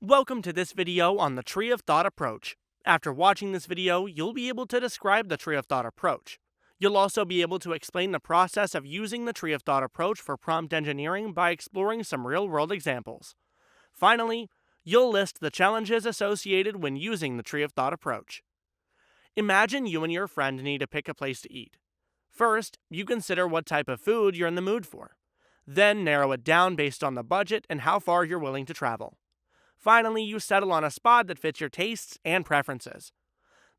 Welcome to this video on the Tree of Thought approach. After watching this video, you'll be able to describe the Tree of Thought approach. You'll also be able to explain the process of using the Tree of Thought approach for prompt engineering by exploring some real-world examples. Finally, you'll list the challenges associated when using the Tree of Thought approach. Imagine you and your friend need to pick a place to eat. First, you consider what type of food you're in the mood for. Then narrow it down based on the budget and how far you're willing to travel. Finally, you settle on a spot that fits your tastes and preferences.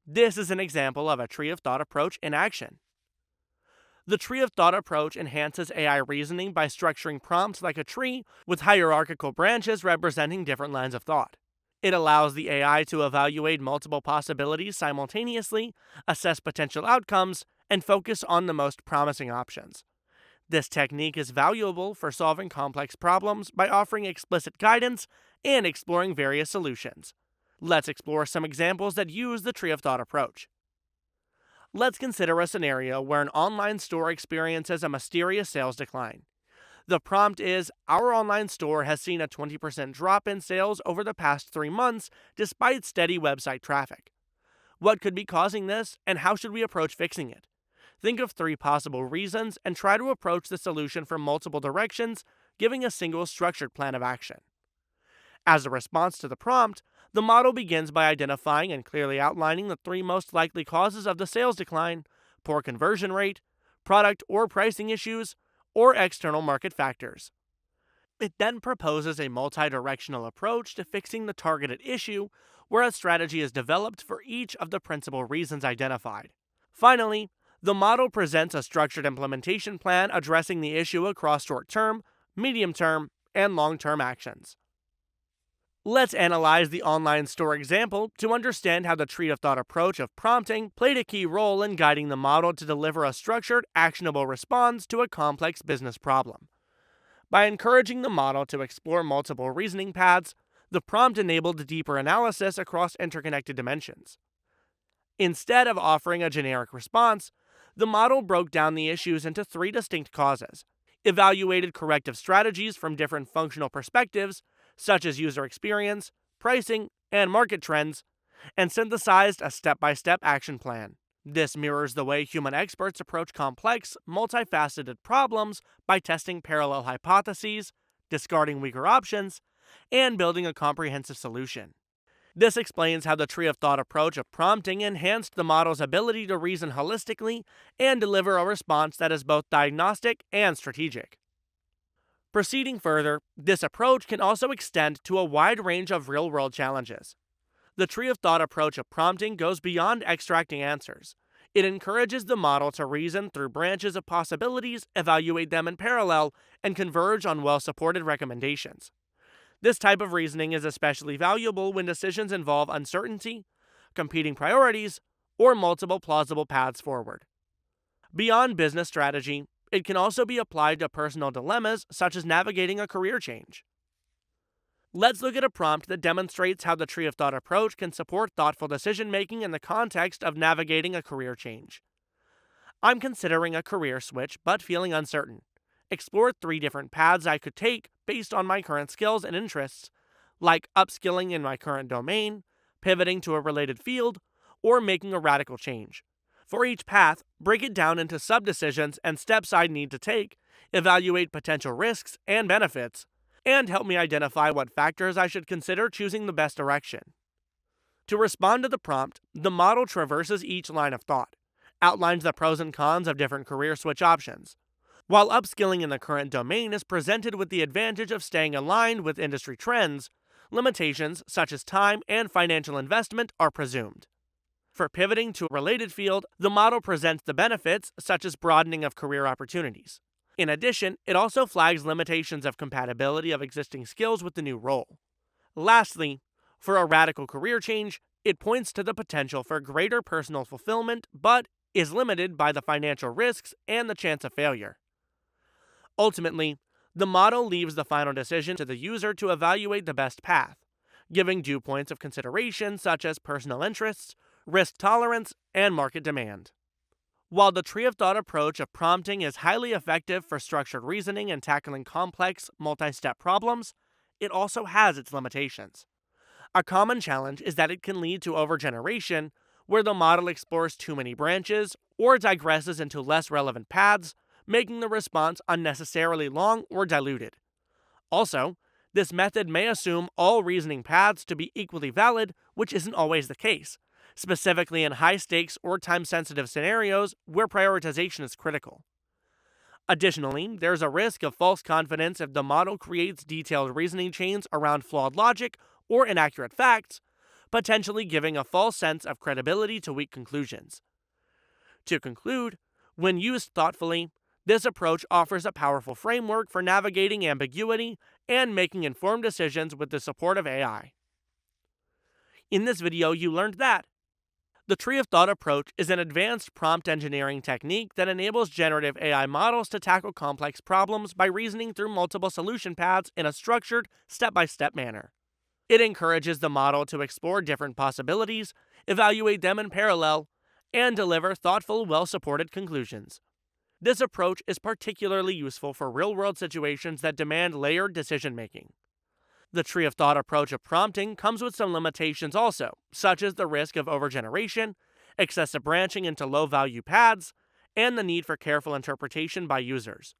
This is an example of a tree of thought approach in action. The tree of thought approach enhances AI reasoning by structuring prompts like a tree with hierarchical branches representing different lines of thought. It allows the AI to evaluate multiple possibilities simultaneously, assess potential outcomes, and focus on the most promising options. This technique is valuable for solving complex problems by offering explicit guidance and exploring various solutions. Let's explore some examples that use the tree of thought approach. Let's consider a scenario where an online store experiences a mysterious sales decline. The prompt is, our online store has seen a 20% drop in sales over the past 3 months despite steady website traffic. What could be causing this, and how should we approach fixing it? Think of 3 possible reasons and try to approach the solution from multiple directions, giving a single structured plan of action. As a response to the prompt, the model begins by identifying and clearly outlining the 3 most likely causes of the sales decline: poor conversion rate, product or pricing issues, or external market factors. It then proposes a multi-directional approach to fixing the targeted issue, where a strategy is developed for each of the principal reasons identified. Finally, the model presents a structured implementation plan addressing the issue across short-term, medium-term, and long-term actions. Let's analyze the online store example to understand how the tree of thought approach of prompting played a key role in guiding the model to deliver a structured, actionable response to a complex business problem. By encouraging the model to explore multiple reasoning paths, the prompt enabled deeper analysis across interconnected dimensions. Instead of offering a generic response, the model broke down the issues into 3 distinct causes, evaluated corrective strategies from different functional perspectives, such as user experience, pricing, and market trends, and synthesized a step-by-step action plan. This mirrors the way human experts approach complex, multifaceted problems by testing parallel hypotheses, discarding weaker options, and building a comprehensive solution. This explains how the tree of thought approach of prompting enhanced the model's ability to reason holistically and deliver a response that is both diagnostic and strategic. Proceeding further, this approach can also extend to a wide range of real-world challenges. The tree of thought approach of prompting goes beyond extracting answers. It encourages the model to reason through branches of possibilities, evaluate them in parallel, and converge on well-supported recommendations. This type of reasoning is especially valuable when decisions involve uncertainty, competing priorities, or multiple plausible paths forward. Beyond business strategy, it can also be applied to personal dilemmas such as navigating a career change. Let's look at a prompt that demonstrates how the tree of thought approach can support thoughtful decision making in the context of navigating a career change. I'm considering a career switch but feeling uncertain. Explore 3 different paths I could take based on my current skills and interests, like upskilling in my current domain, pivoting to a related field, or making a radical change. For each path, break it down into sub-decisions and steps I need to take, evaluate potential risks and benefits, and help me identify what factors I should consider choosing the best direction. To respond to the prompt, the model traverses each line of thought, outlines the pros and cons of different career switch options. While upskilling in the current domain is presented with the advantage of staying aligned with industry trends, limitations such as time and financial investment are presumed. For pivoting to a related field, the model presents the benefits such as broadening of career opportunities. In addition, it also flags limitations of compatibility of existing skills with the new role. Lastly, for a radical career change, it points to the potential for greater personal fulfillment but is limited by the financial risks and the chance of failure. Ultimately, the model leaves the final decision to the user to evaluate the best path, giving due points of consideration such as personal interests, risk tolerance, and market demand. While the tree of thought approach of prompting is highly effective for structured reasoning and tackling complex, multi-step problems, it also has its limitations. A common challenge is that it can lead to overgeneration, where the model explores too many branches or digresses into less relevant paths, making the response unnecessarily long or diluted. Also, this method may assume all reasoning paths to be equally valid, which isn't always the case, specifically in high stakes or time sensitive scenarios where prioritization is critical. Additionally, there's a risk of false confidence if the model creates detailed reasoning chains around flawed logic or inaccurate facts, potentially giving a false sense of credibility to weak conclusions. To conclude, when used thoughtfully, this approach offers a powerful framework for navigating ambiguity and making informed decisions with the support of AI. In this video, you learned that the tree of thought approach is an advanced prompt engineering technique that enables generative AI models to tackle complex problems by reasoning through multiple solution paths in a structured, step by step manner. It encourages the model to explore different possibilities, evaluate them in parallel, and deliver thoughtful, well supported conclusions. This approach is particularly useful for real world situations that demand layered decision making. The tree of thought approach of prompting comes with some limitations also, such as the risk of overgeneration, excessive branching into low value paths, and the need for careful interpretation by users.